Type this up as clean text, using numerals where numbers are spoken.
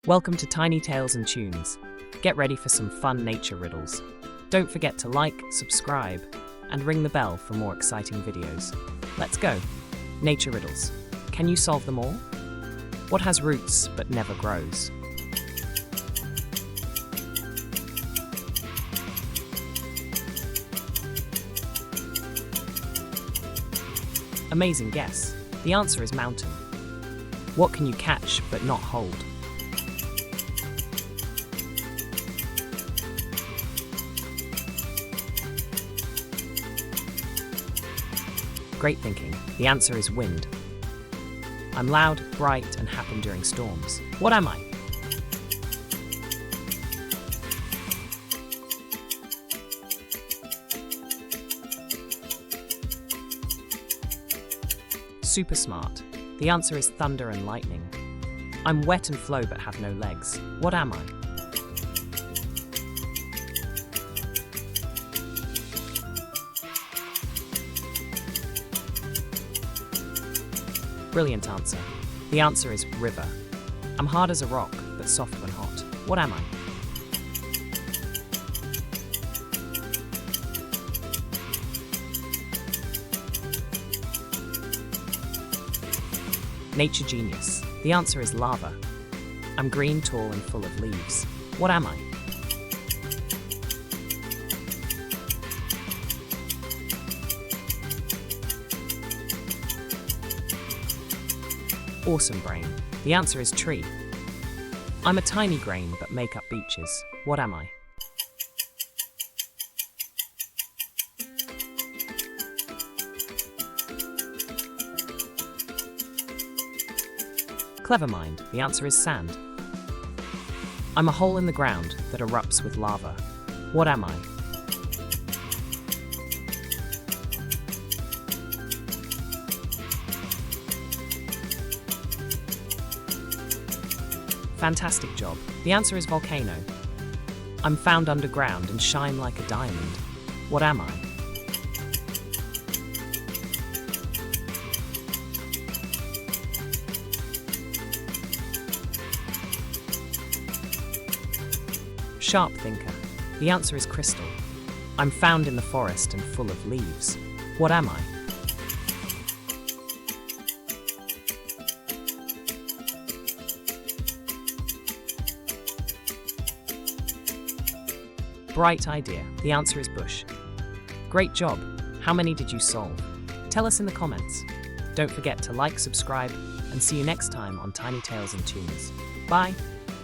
Welcome to Tiny Tales and Tunes. Get ready for some fun nature riddles. Don't forget to like, subscribe, and ring the bell for more exciting videos. Let's go. Nature riddles. Can you solve them all? What has roots but never grows? Amazing guess. The answer is mountain. What can you catch but not hold? Great thinking. The answer is wind. I'm loud, bright, and happen during storms. What am I? Super smart. The answer is thunder and lightning. I'm wet and flow but have no legs. What am I? Brilliant answer. The answer is river. I'm hard as a rock, but soft when hot. What am I? Nature genius. The answer is lava. I'm green, tall, and full of leaves. What am I? Awesome brain. The answer is tree. I'm a tiny grain but make up beaches. What am I? Clever mind. The answer is sand. I'm a hole in the ground that erupts with lava. What am I? Fantastic job. The answer is volcano. I'm found underground and shine like a diamond. What am I? Sharp thinker. The answer is crystal. I'm found in the forest and full of leaves. What am I? Bright idea. The answer is bush. Great job. How many did you solve? Tell us in the comments. Don't forget to like, subscribe, and see you next time on Tiny Tales and Tunes. Bye.